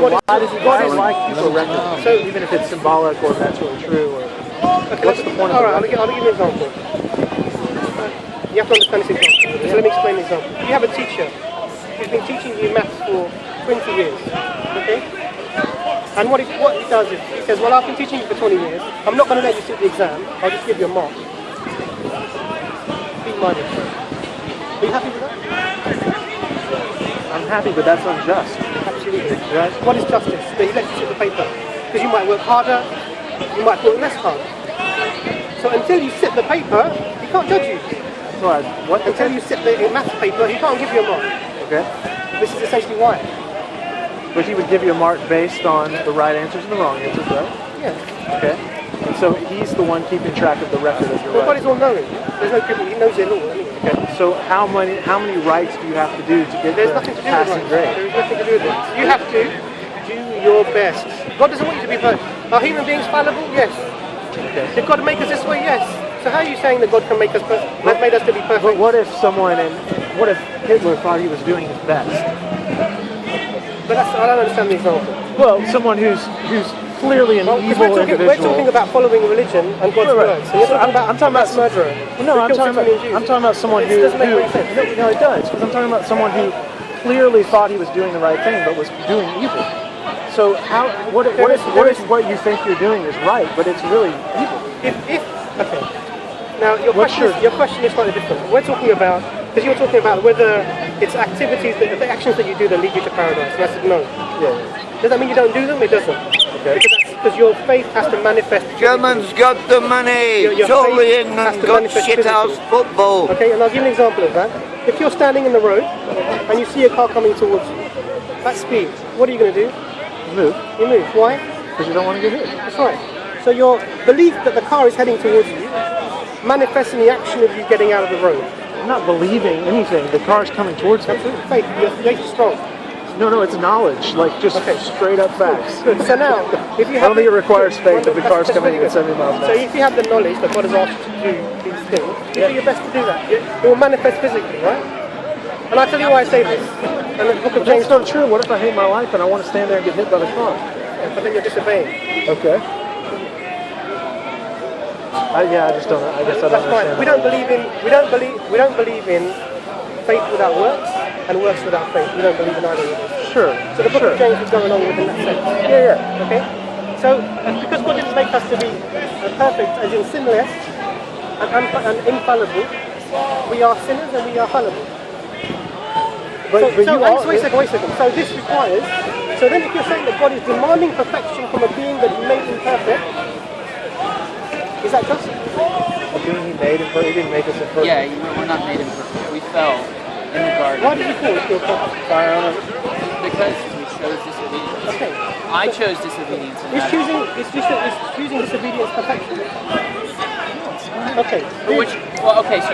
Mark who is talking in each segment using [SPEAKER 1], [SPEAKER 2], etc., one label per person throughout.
[SPEAKER 1] Why does he like keep a record? So even if it's symbolic or if that's really true, or what's the point of
[SPEAKER 2] All right, I'll give you an example. You have to understand this example. So let me explain the example. You have a teacher who's been teaching you maths for 20 years, okay? And what he does is, he says, well, I've been teaching you for 20 years. I'm not going to let you sit the exam. I'll just give you a mark. Be minded. Are you happy with that?
[SPEAKER 1] I'm happy, but that's unjust.
[SPEAKER 2] Absolutely.
[SPEAKER 1] Right?
[SPEAKER 2] What is justice? That he lets you sit the paper. Because you might work harder, you might work less hard. So until you sit the paper, he can't judge you.
[SPEAKER 1] Right. What?
[SPEAKER 2] Until you sit the maths paper, he can't give you a mark.
[SPEAKER 1] Okay.
[SPEAKER 2] This is essentially why.
[SPEAKER 1] But he would give you a mark based on the right answers and the wrong answers, right?
[SPEAKER 2] Yeah.
[SPEAKER 1] Okay. And so he's the one keeping track of the record of your
[SPEAKER 2] Well, God
[SPEAKER 1] rights.
[SPEAKER 2] is all-knowing. There's no people. He knows their law anyway.
[SPEAKER 1] Okay. So how many rights do you have to do to get
[SPEAKER 2] There's
[SPEAKER 1] the
[SPEAKER 2] nothing to do with
[SPEAKER 1] passing
[SPEAKER 2] it.
[SPEAKER 1] grade?
[SPEAKER 2] There's nothing to do with it. You have to do your best. God doesn't want you to be perfect. Are human beings fallible? Yes.
[SPEAKER 1] Okay.
[SPEAKER 2] Did God make us this way? Yes. So how are you saying that God can make us has made us to be perfect?
[SPEAKER 1] But what if what if Hitler thought he was doing his best?
[SPEAKER 2] But I don't understand the example.
[SPEAKER 1] Well, someone who's clearly an evil individual.
[SPEAKER 2] We're talking about following religion and God's words. So you're talking about
[SPEAKER 1] I'm talking about
[SPEAKER 2] murderer.
[SPEAKER 1] Well, no, I'm talking about someone who.
[SPEAKER 2] Doesn't make any sense.
[SPEAKER 1] No, it does, because I'm talking about someone who clearly thought he was doing the right thing, but was doing evil. So what if what you think you're doing is right, but it's really evil?
[SPEAKER 2] Okay. Now your question is slightly different. We're talking about, because you're talking about whether it's activities, the actions that you do that lead you to paradise. And I said no.
[SPEAKER 1] Yeah.
[SPEAKER 2] Does that mean you don't do them? It doesn't.
[SPEAKER 1] Okay.
[SPEAKER 2] Because your faith has to manifest.
[SPEAKER 3] Germans got the money.
[SPEAKER 2] Your
[SPEAKER 3] Surely
[SPEAKER 2] faith has
[SPEAKER 3] England
[SPEAKER 2] to
[SPEAKER 3] got
[SPEAKER 2] manifest
[SPEAKER 3] shithouse
[SPEAKER 2] physically.
[SPEAKER 3] football.
[SPEAKER 2] Okay, and I'll give you an example of that. If you're standing in the road and you see a car coming towards you, at speed, what are you going to do?
[SPEAKER 1] Move.
[SPEAKER 2] You move. Why?
[SPEAKER 1] Because you don't want to get hit.
[SPEAKER 2] That's right. So your belief that the car is heading towards you manifests in the action of you getting out of the road.
[SPEAKER 1] I'm not believing anything. The car's coming towards me.
[SPEAKER 2] Absolutely. Faith. Your faith is strong.
[SPEAKER 1] No, it's knowledge. Like just straight up facts.
[SPEAKER 2] Good. So now, if you
[SPEAKER 1] I
[SPEAKER 2] have
[SPEAKER 1] don't think it requires faith if the car's coming at 70 miles an
[SPEAKER 2] So
[SPEAKER 1] hour.
[SPEAKER 2] if you have the knowledge that God has asked you to do these things, you do your best to do that. It will manifest physically, right? And I'll tell you why I say this. And the book of James.
[SPEAKER 1] That's not true. What if I hate my life and I want to stand there and get hit by the car?
[SPEAKER 2] Yeah, but then you're disobeying.
[SPEAKER 1] Okay. I just don't. I guess I don't
[SPEAKER 2] That's fine.
[SPEAKER 1] understand.
[SPEAKER 2] We don't believe in faith without works and works without faith. We don't believe in either of those.
[SPEAKER 1] Sure.
[SPEAKER 2] So the book of James is going along within that sense.
[SPEAKER 1] Yeah.
[SPEAKER 2] Okay. So because God didn't make us to be perfect, as in sinless and infallible, we are sinners and we are fallible. Wait a second. So this requires. So then, if you're saying that God is demanding perfection from a being that He made imperfect, is that just?
[SPEAKER 1] A being He made imperfect. He didn't make us imperfect.
[SPEAKER 4] Yeah, we're not made imperfect. We fell in the garden.
[SPEAKER 2] Why did you call it your perfect?
[SPEAKER 4] Because we chose disobedience.
[SPEAKER 2] Okay.
[SPEAKER 4] I chose disobedience.
[SPEAKER 2] Is choosing disobedience perfection? Okay.
[SPEAKER 4] So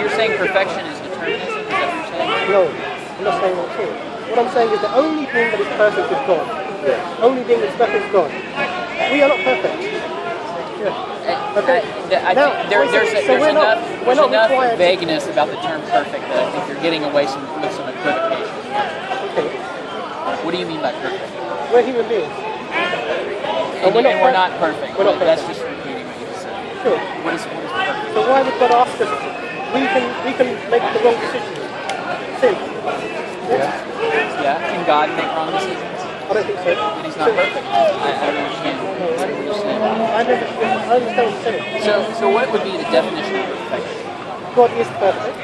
[SPEAKER 4] you're saying perfection is determinism? Is that what you're saying?
[SPEAKER 2] No, I'm not saying that at all. What I'm saying is the only thing that is perfect is God.
[SPEAKER 1] Yeah.
[SPEAKER 2] Only thing that's perfect is God. We are not perfect. Okay.
[SPEAKER 4] There's enough vagueness about the term perfect that I think you're getting away with some equivocation.
[SPEAKER 2] Okay.
[SPEAKER 4] What do you mean by perfect?
[SPEAKER 2] We're human beings.
[SPEAKER 4] And we're not perfect.
[SPEAKER 2] We're not
[SPEAKER 4] That's
[SPEAKER 2] perfect.
[SPEAKER 4] just repeating what you just said.
[SPEAKER 2] Sure.
[SPEAKER 4] What is perfect?
[SPEAKER 2] So why would God ask us? We can make the wrong decision. Sin.
[SPEAKER 4] Yeah. Can God make wrong decisions?
[SPEAKER 2] I don't think so.
[SPEAKER 4] And He's not perfect? I don't understand.
[SPEAKER 2] I understand what you're saying.
[SPEAKER 4] So what would be the definition of perfection?
[SPEAKER 2] God is perfect.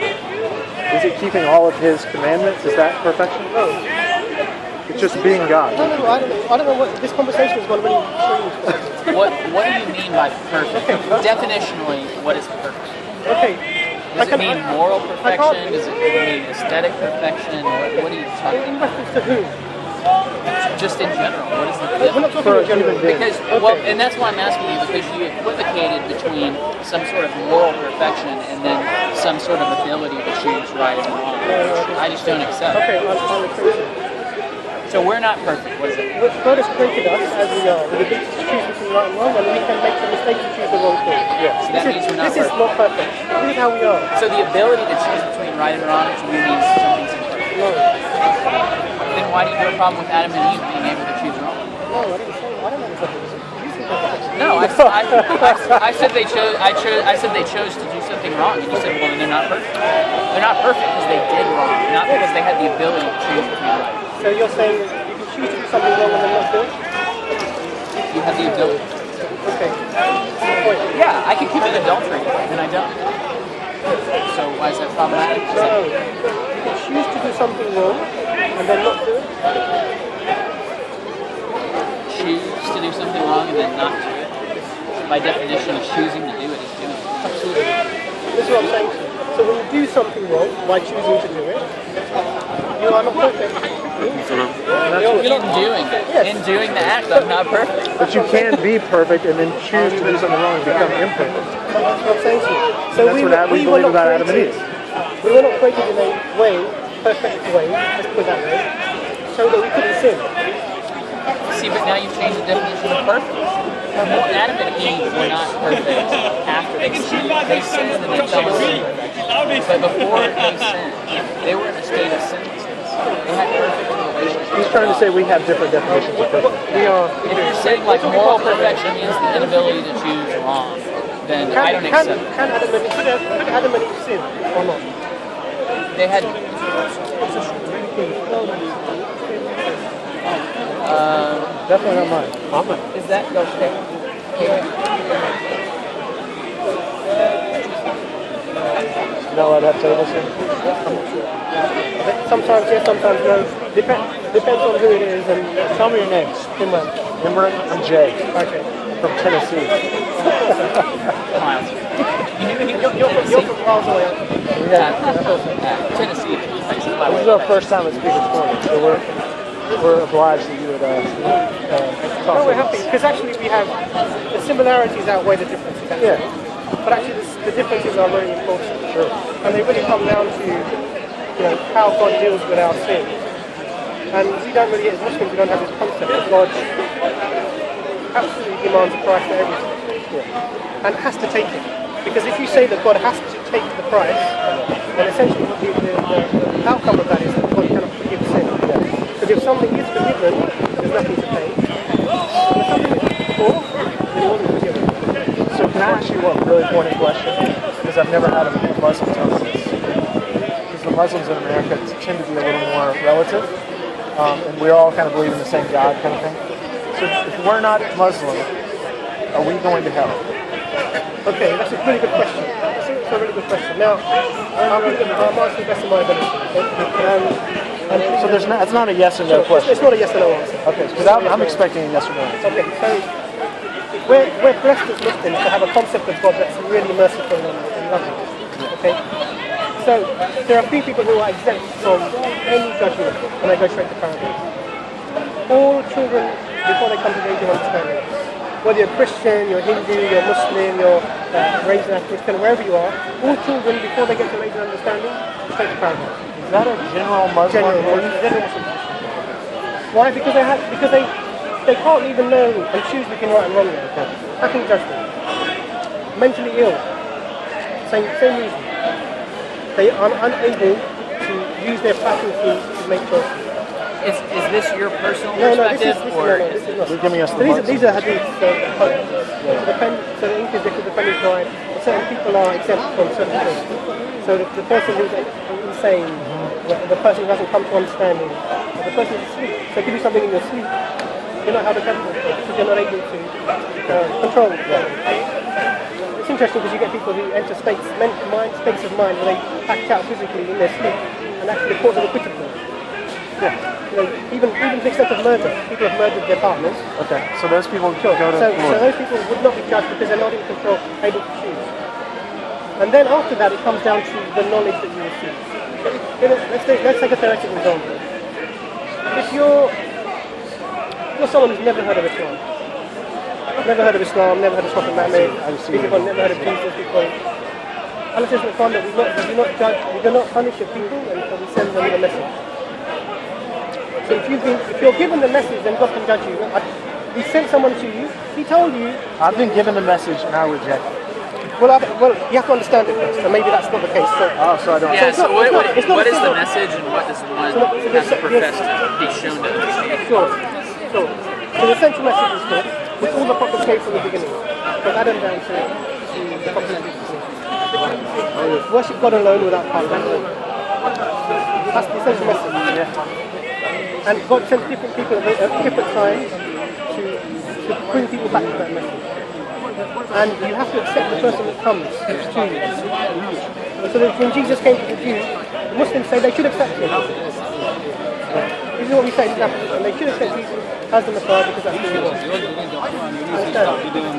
[SPEAKER 1] Is it keeping all of His commandments? Is that perfection?
[SPEAKER 2] No.
[SPEAKER 1] It's just being God.
[SPEAKER 2] No, I don't know what this conversation is going to really change.
[SPEAKER 4] What do you mean by perfect? Definitionally, what is perfect?
[SPEAKER 2] Okay.
[SPEAKER 4] Does it mean moral perfection? Does it mean aesthetic perfection? What are you talking
[SPEAKER 2] In
[SPEAKER 4] about?
[SPEAKER 2] reference to whom?
[SPEAKER 4] Just in general. What is the
[SPEAKER 2] We're not talking in general.
[SPEAKER 4] Because and that's why I'm asking you, because you equivocated between some sort of moral perfection and then some sort of ability to choose right and wrong. I just don't accept.
[SPEAKER 2] Okay, I'll explain it.
[SPEAKER 4] So we're not perfect. What is it?
[SPEAKER 2] God has created us as we are, with the ability to choose between right and wrong, and we can make the mistake to choose the wrong thing.
[SPEAKER 1] Yeah.
[SPEAKER 4] So that means we're not
[SPEAKER 2] This is
[SPEAKER 4] perfect.
[SPEAKER 2] not perfect. This is how we are.
[SPEAKER 4] So the ability to choose between right and wrong to me means something's imperfect.
[SPEAKER 2] No.
[SPEAKER 4] Then why do you have a problem with Adam and Eve being able to choose wrong?
[SPEAKER 2] I didn't say. I don't know something. You said that.
[SPEAKER 4] No, I said they chose. I said they chose to do something wrong, and you said, well, then they're not perfect. They're not perfect because they did wrong, not because they had the ability to choose to do right.
[SPEAKER 2] So you're saying that you can choose to do something wrong and then not do it?
[SPEAKER 4] You have the ability.
[SPEAKER 2] Okay.
[SPEAKER 4] Yeah, I can commit adultery, and I don't. So why is that problematic?
[SPEAKER 2] No, you can choose to do something wrong and then not do it.
[SPEAKER 4] Choose to do something wrong and then not do it. By definition, choosing to do it is doing it.
[SPEAKER 2] Absolutely. This is what I'm saying to you. So when you do something wrong by choosing to do it, you are not perfect.
[SPEAKER 4] In doing the act, I'm not perfect.
[SPEAKER 1] But you can be perfect and then choose to do something wrong and become imperfect.
[SPEAKER 2] That's what I'm saying to you. So
[SPEAKER 1] That's what we believe about Adam and Eve.
[SPEAKER 2] We were not created in a way, perfect way, let's put it that way, so that we couldn't sin.
[SPEAKER 4] See, but now you've changed the definition of perfect. Adam and Eve were not perfect after they sinned. They sinned and they fell into perfection. But before they sinned, they were in a state of sinlessness. They had perfect relationships.
[SPEAKER 1] He's trying to say we have different definitions of perfect.
[SPEAKER 2] We are.
[SPEAKER 4] If you're saying like moral perfection means the inability to choose wrong, then I don't accept it.
[SPEAKER 2] Could Adam and Eve sin or not?
[SPEAKER 4] They had.
[SPEAKER 1] Definitely not mine.
[SPEAKER 4] Is that okay?
[SPEAKER 1] You know what that table is?
[SPEAKER 2] Sometimes yes, sometimes no. Depends on who it is and
[SPEAKER 1] Tell me your names.
[SPEAKER 2] Imran.
[SPEAKER 1] Imran, I'm Jay.
[SPEAKER 2] Okay.
[SPEAKER 1] From Tennessee.
[SPEAKER 4] Miles.
[SPEAKER 2] You're from miles away.
[SPEAKER 4] Tennessee.
[SPEAKER 1] This is our first time at Speaker's Corner, so we're obliged that you would talk
[SPEAKER 2] No,
[SPEAKER 1] to
[SPEAKER 2] we're
[SPEAKER 1] us.
[SPEAKER 2] happy because actually we have the similarities outweigh the differences. Actually.
[SPEAKER 1] Yeah.
[SPEAKER 2] But actually the differences are really important. Sure. And they really come down to how God deals with our sin. And we don't really, as Muslims, we don't have this concept that God absolutely demands a price for everything. Yeah. And has to take it. Because if you say that God has to take the price, then essentially the outcome of that is that God cannot forgive sin. Because if something is forgiven, there's nothing to pay. And if something is poor, then it wasn't forgiven.
[SPEAKER 1] So can I ask you one really pointed question? Because I've never had a Muslim tell me this. Because the Muslims in America tend to be a little more relative, and we all kind of believe in the same God kind of thing. So if we're not Muslim, are we going to hell?
[SPEAKER 2] Okay, that's a really good question. That's a really good question. Now, I'm asking the best of my ability. Okay?
[SPEAKER 1] So it's not a yes or no question.
[SPEAKER 2] It's not a yes or no answer.
[SPEAKER 1] Okay, because I'm expecting a yes or no answer.
[SPEAKER 2] Okay, so we're blessed as Muslims to have a concept of God that's really merciful and loving. Okay? So there are few people who are exempt from any judgment when they go straight to paradise. All children, before they come to the age of understanding, whether you're Christian, you're Hindu, you're Muslim, you're raised in Afghanistan, wherever you are, all children, before they get to the age of understanding, straight to paradise.
[SPEAKER 1] Is that a general Muslim belief?
[SPEAKER 2] General Muslim. Why? Because they can't even know and choose between right and wrong yet. How can you judge them? Mentally ill. Same reason. They are unable to use their faculties to make choices.
[SPEAKER 4] Is this your personal
[SPEAKER 2] No,
[SPEAKER 4] perspective,
[SPEAKER 2] this is not.
[SPEAKER 1] You're giving us the
[SPEAKER 2] So
[SPEAKER 1] Muslim.
[SPEAKER 2] these are hadiths. So the English dictator depending on certain people are exempt from certain things. So the person who's insane, the person who hasn't come to understanding, the person who's asleep. So if you do something in your sleep, you're not held accountable for it because you're not able to control it. It's interesting because you get people who enter states of mind where they act out physically in their sleep and actually cause an acquittal. Yeah. Even to the extent of murder, people have murdered their partners.
[SPEAKER 1] Okay, so those people go to
[SPEAKER 2] So
[SPEAKER 1] glory.
[SPEAKER 2] those people would not be judged because they're not in control, able to choose. And then after that, it comes down to the knowledge that you receive. Let's take a theoretical example. If you're someone who's never heard of Islam, never heard of Prophet Muhammad, people never heard of Jesus, people. Allah says in the Quran that we do not punish your people until we send them the message. So if you're given the message, then God can judge you. He sent someone to you. He told you.
[SPEAKER 1] I've been given the message and I reject it.
[SPEAKER 2] Well, you have to understand it first. So maybe that's not the case. So
[SPEAKER 1] I don't.
[SPEAKER 4] Yeah, so what is
[SPEAKER 2] not
[SPEAKER 4] the
[SPEAKER 2] simple.
[SPEAKER 4] message and what does one have to profess to be shown to understand?
[SPEAKER 2] Sure. So the central message is this, which all the prophets gave from the beginning, from Adam down to the prophets. Worship God alone without partner. That's the essential message. Yeah. And God sent different people at different times to bring people back to that message. And you have to accept the person that comes to you. So that when Jesus came to the Jews, the Muslims say they should accept him. This is what we say in Catholicism. They should accept Jesus as the Messiah because that's who he was. Understand?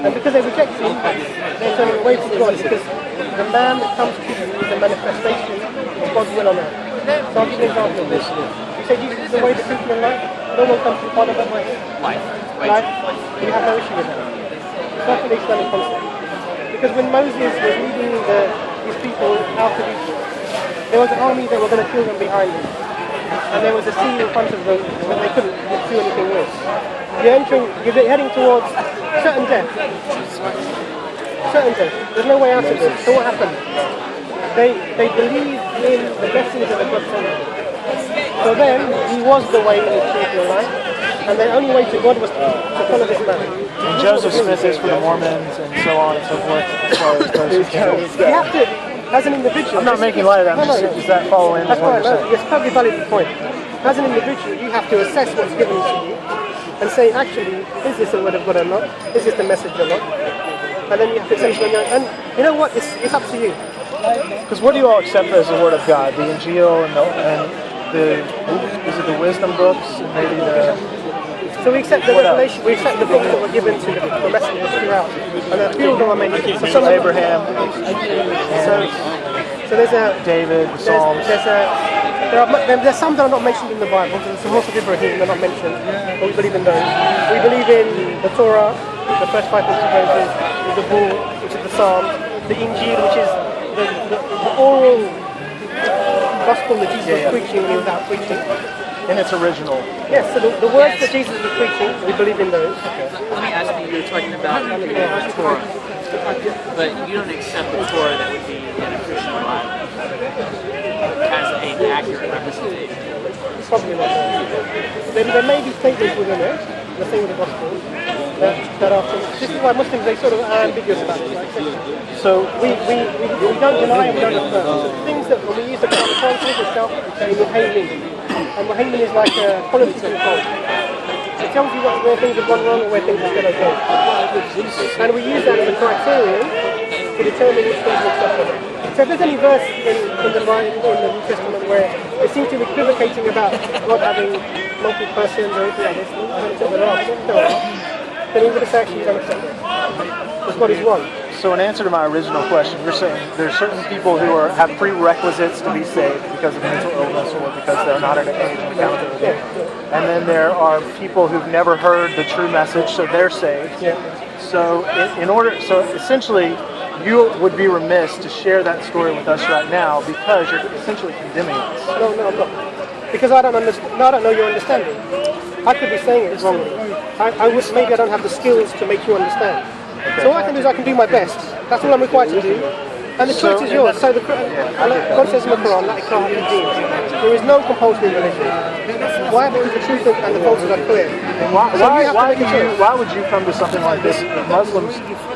[SPEAKER 2] And because they reject him, they're turning away from God because the man that comes to you is a manifestation of God's will on earth. So I'll give you an example of this. You say Jesus is the way, the truth, and the life. No one comes to the Father but by him. Life. You have no issue with that. That's what the Islamic concept. Because when Moses was leading these people out of Egypt, there was an army that were going to kill them behind him. And there was a sea in front of them that they couldn't do anything with. You're heading towards certain death. Certain death. There's no way out of this. So what happened? They believed in the blessings of the God sent them. So then, he was the way and the truth and the life. And the only way to God was to follow this man.
[SPEAKER 1] And Joseph Smith is for the Mormons and so on and so forth as far as those who kill.
[SPEAKER 2] You have to, as an individual...
[SPEAKER 1] I'm not making light of that. Does that follow in?
[SPEAKER 2] That's right. It's a totally valid point. As an individual, you have to assess what's given to you and say, actually, is this the word of God or not? Is this the message or not? And then you have to essentially go, and you know what? It's up to you.
[SPEAKER 1] Because what do you all accept as the word of God? The Injil and is it the wisdom books and maybe the...
[SPEAKER 2] So we accept the revelation, we accept the books that were given to the messengers throughout. And a few of them are mentioned. So some
[SPEAKER 1] Abraham.
[SPEAKER 2] So there's a...
[SPEAKER 1] David, the Psalms.
[SPEAKER 2] There's some that are not mentioned in the Bible. There's some also different here that are not mentioned. But we believe in those. We believe in the Torah, the first 5 books of Moses, the Bull, which is the Psalms, the Injil, which is the oral gospel that Jesus was preaching when he was out preaching.
[SPEAKER 1] In its original.
[SPEAKER 2] Yes, so the words that Jesus was preaching, we believe in those.
[SPEAKER 4] Let me ask you, you're talking about the Torah, but you don't accept the Torah that would be in a Christian Bible as an accurate representation.
[SPEAKER 2] Probably not. There may be statements within it, the same with the gospel, that are from, this is why Muslims, they sort of are ambiguous about it. Right? So we don't deny and we don't affirm. So things that when we use the Quran translation itself, we Muhaymin. And Muhaymin is like a quality control. It tells you where things have gone wrong and where things are still okay. And we use that as a criterion to determine which things are acceptable. So if there's any verse in the Bible, in the New Testament, where it seems to be equivocating about God having multiple persons or anything like this, then we would say actually you don't accept it. Because God is one.
[SPEAKER 1] So in answer to my original question, you're saying there's certain people who have prerequisites to be saved because of mental illness or because they're not at an age of accountability. And then there are people who've never heard the true message, so they're saved. So so essentially, you would be remiss to share that story with us right now because you're essentially condemning us.
[SPEAKER 2] No, I'm not. Because I don't understand. No, I don't know your understanding. I could be saying it wrongly. Maybe I don't have the skills to make you understand. Okay. So what I can do is I can do my best. That's all I'm required to do. And the choice is yours. So God says in the Quran, there is no compulsory religion. Why? Because the truth and the falsehood are clear.
[SPEAKER 1] Why would you come to something like this?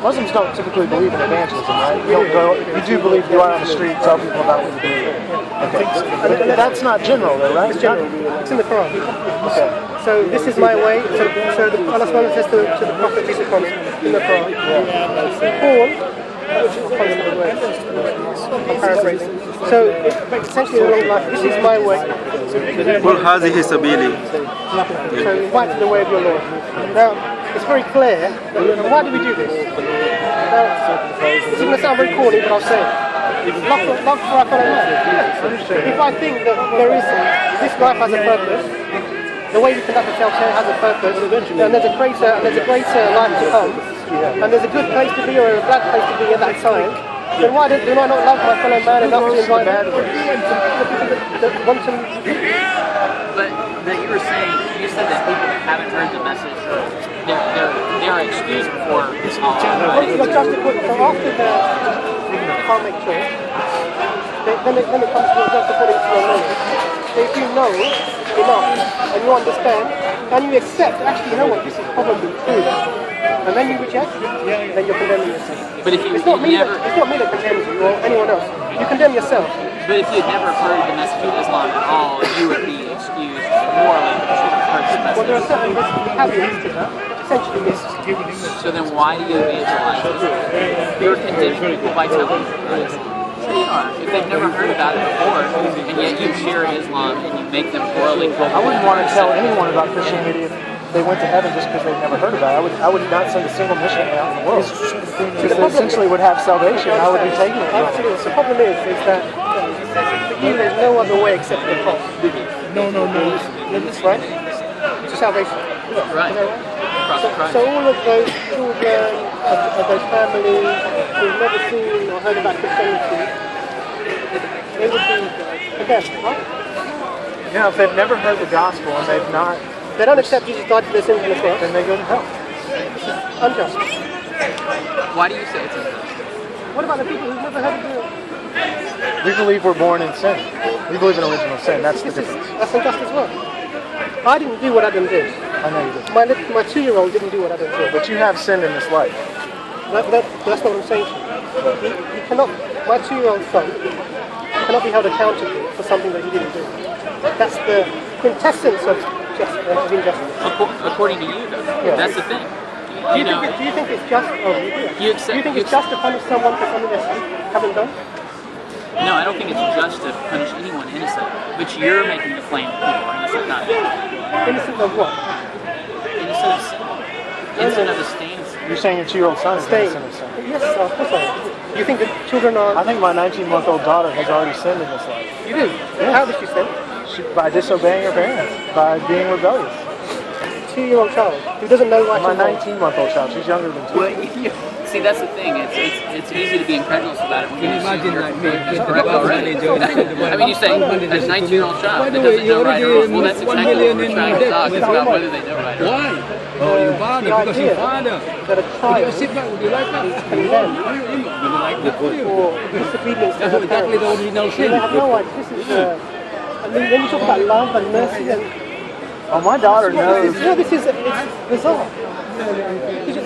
[SPEAKER 1] Muslims don't typically believe in evangelism, right? You do believe you are on the street, tell people about what you believe. Okay. But that's not general though, right?
[SPEAKER 2] It's general. It's in the Quran.
[SPEAKER 1] Okay. So
[SPEAKER 2] this is my way. So Allah subhanahu says to the Prophet peace upon him in the Quran. Born, which is the word. I'm paraphrasing. So essentially along life, this is my way. So invite to the way of your Lord. Now it's very clear. Why do we do this? Now it's going to sound very corny, but I'll say it. Love for our fellow man. If I think that this life has a purpose, the way we conduct ourselves here has a purpose, and there's a greater life to come, and there's a good place to be or a bad place to be at that time, then why do I not love my fellow man enough to invite them?
[SPEAKER 4] But you were saying, you said that people that haven't heard the message, they're excused before
[SPEAKER 2] So after the can't make choice, then it comes to just according to your knowledge. So if you know enough and you understand and you accept, actually, you know what, this is probably true. And then you reject, then you're condemning yourself.
[SPEAKER 4] But if you
[SPEAKER 2] It's not me
[SPEAKER 4] never,
[SPEAKER 2] that condemns you or anyone else. You condemn yourself.
[SPEAKER 4] but if you had never heard the message of Islam at all, you would be excused morally because you heard the
[SPEAKER 2] Well, there are
[SPEAKER 4] message.
[SPEAKER 2] certain caveats to that. Essentially, yes.
[SPEAKER 4] So then why do you evangelize Islam? You're condemning people by telling them about Islam. Sure you are. If they've never heard about it before, and yet you share Islam and you make them morally correct.
[SPEAKER 1] I wouldn't want to tell anyone about Christianity if they went to heaven just because they've never heard about it. I would not send a single missionary out in the world. Because they essentially would have salvation. I would be taking it from them.
[SPEAKER 2] Absolutely. The problem is that for you, there's no other way except the cross.
[SPEAKER 1] No.
[SPEAKER 2] Right? To salvation.
[SPEAKER 4] Right.
[SPEAKER 2] Is that right?
[SPEAKER 4] Across the Christ.
[SPEAKER 2] So all of those children, of those families who've never seen or heard about Christianity, they would be condemned, right?
[SPEAKER 1] Yeah, if they've never heard the gospel and
[SPEAKER 2] They don't accept Jesus died for their sins on the cross.
[SPEAKER 1] then they go to hell.
[SPEAKER 2] Unjust.
[SPEAKER 4] Why do you say it's unjust?
[SPEAKER 2] What about the people who've never heard of
[SPEAKER 1] We believe we're born in sin. We believe in original sin. That's the
[SPEAKER 2] this?
[SPEAKER 1] difference.
[SPEAKER 2] That's unjust as well. I didn't do what Adam did.
[SPEAKER 1] I know you do.
[SPEAKER 2] My 2-year-old didn't do what Adam did.
[SPEAKER 1] But you have sinned in this life.
[SPEAKER 2] That's not what I'm saying to you. He cannot, my 2-year-old son cannot be held accountable for something that he didn't do. That's the quintessence of injustice.
[SPEAKER 4] According to you, though, that's the thing.
[SPEAKER 2] Do you think it's just? Oh, you do.
[SPEAKER 4] You accept-
[SPEAKER 2] Do you think
[SPEAKER 4] you
[SPEAKER 2] it's just to punish someone for something they haven't done?
[SPEAKER 4] No, I don't think it's just to punish anyone innocent. But you're making the claim that people are innocent, not me.
[SPEAKER 2] Innocent of what?
[SPEAKER 4] Innocent of sin. Innocent of the stains.
[SPEAKER 1] You're saying your 2-year-old son is
[SPEAKER 2] Staying.
[SPEAKER 1] innocent of sin.
[SPEAKER 2] Yes, of course I am. You think that children
[SPEAKER 1] I
[SPEAKER 2] are?
[SPEAKER 1] think my 19-month-old daughter has already sinned in this life.
[SPEAKER 2] You do. How did she sin?
[SPEAKER 1] By disobeying her parents, by being rebellious.
[SPEAKER 2] 2-year-old child who doesn't know right
[SPEAKER 1] My
[SPEAKER 2] from wrong.
[SPEAKER 1] 19-month-old child, she's younger than 2.
[SPEAKER 4] Well, see, that's the thing. It's easy to be incredulous about it when you
[SPEAKER 5] Imagine
[SPEAKER 4] you're
[SPEAKER 5] like me,
[SPEAKER 4] it's correct already. I mean, you say a 19-year-old child
[SPEAKER 5] By
[SPEAKER 4] that
[SPEAKER 5] the way,
[SPEAKER 4] doesn't
[SPEAKER 5] you
[SPEAKER 4] know right or wrong.
[SPEAKER 5] already
[SPEAKER 4] Well, that's
[SPEAKER 5] missed 1
[SPEAKER 4] exactly what
[SPEAKER 5] million
[SPEAKER 4] we're
[SPEAKER 5] in
[SPEAKER 4] trying to
[SPEAKER 5] debt.
[SPEAKER 4] talk. It's about whether they know right or wrong.
[SPEAKER 5] Why? Oh, your father,
[SPEAKER 2] The
[SPEAKER 5] because your
[SPEAKER 2] idea
[SPEAKER 5] father.
[SPEAKER 2] that a
[SPEAKER 5] Would you
[SPEAKER 2] child
[SPEAKER 5] sit back? Would you like that?
[SPEAKER 2] condemned
[SPEAKER 5] You like that, would you?
[SPEAKER 2] for disobedience to
[SPEAKER 5] That's
[SPEAKER 2] her
[SPEAKER 5] exactly the
[SPEAKER 2] parents.
[SPEAKER 5] original
[SPEAKER 2] They
[SPEAKER 5] sin.
[SPEAKER 2] have no idea. This is. I mean, when you talk about love and mercy and
[SPEAKER 1] Oh, my daughter knows.
[SPEAKER 2] this is it's bizarre.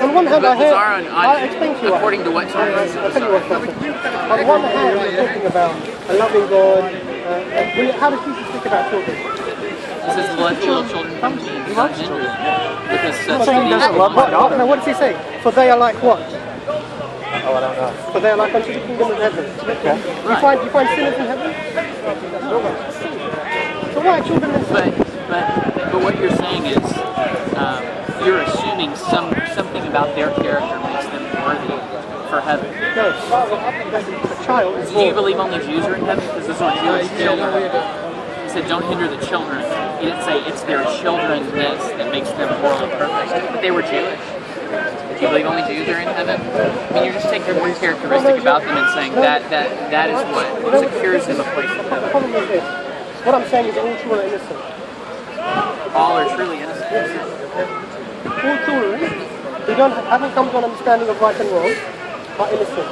[SPEAKER 2] On one hand,
[SPEAKER 4] But
[SPEAKER 2] I hear.
[SPEAKER 4] bizarre
[SPEAKER 2] I explain to you.
[SPEAKER 4] according to what terms?
[SPEAKER 2] I'll tell you what. On one hand, we're talking about a loving God. How does Jesus speak about children?
[SPEAKER 4] He says, let little children come to me. He loves children. Because such
[SPEAKER 1] saying he doesn't love my daughter.
[SPEAKER 2] Now, what does he say? For they are like what?
[SPEAKER 1] Oh, I don't know.
[SPEAKER 2] For they are like unto the kingdom of heaven.
[SPEAKER 1] Okay.
[SPEAKER 2] You find sinners in heaven? So why are children in sin?
[SPEAKER 4] But what you're saying is, you're assuming something about their character makes them worthy for heaven.
[SPEAKER 2] No, a child is
[SPEAKER 4] Do you
[SPEAKER 2] born.
[SPEAKER 4] believe only Jews are in heaven? Because those are Jewish children. He said, don't hinder the children. He didn't say it's their childrenness that makes them morally perfect. But they were Jewish. Do you believe only Jews are in heaven? I mean, you're just taking one characteristic about them and saying that is what secures them a place in
[SPEAKER 2] The
[SPEAKER 4] heaven.
[SPEAKER 2] problem is this. What I'm saying is all children are innocent.
[SPEAKER 4] All are truly innocent.
[SPEAKER 2] All children who haven't come to an understanding of right and wrong are innocent.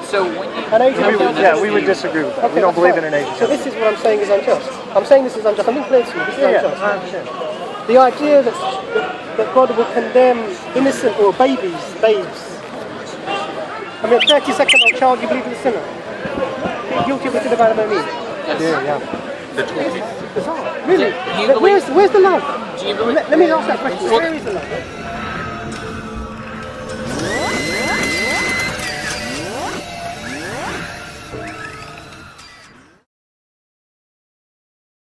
[SPEAKER 4] So when you
[SPEAKER 2] An agent
[SPEAKER 1] We
[SPEAKER 2] of
[SPEAKER 1] would,
[SPEAKER 2] justice.
[SPEAKER 1] we would disagree with that.
[SPEAKER 2] Okay,
[SPEAKER 1] We don't
[SPEAKER 2] that's
[SPEAKER 1] believe
[SPEAKER 2] fine.
[SPEAKER 1] in an agent.
[SPEAKER 2] So this is what I'm saying is unjust. I'm saying this is unjust. I'm being clear to you. This is unjust.
[SPEAKER 1] I understand.
[SPEAKER 2] The idea that God will condemn innocent or babes. I mean, a 32-old child, you believe is a sinner. Guilty of the sin of Adam and Eve.
[SPEAKER 1] Yeah.
[SPEAKER 2] It's bizarre. Really?
[SPEAKER 4] Do you believe-
[SPEAKER 2] Where's the love?
[SPEAKER 4] Do you believe-
[SPEAKER 2] Let me ask that question.
[SPEAKER 4] Well-
[SPEAKER 2] Where is the love?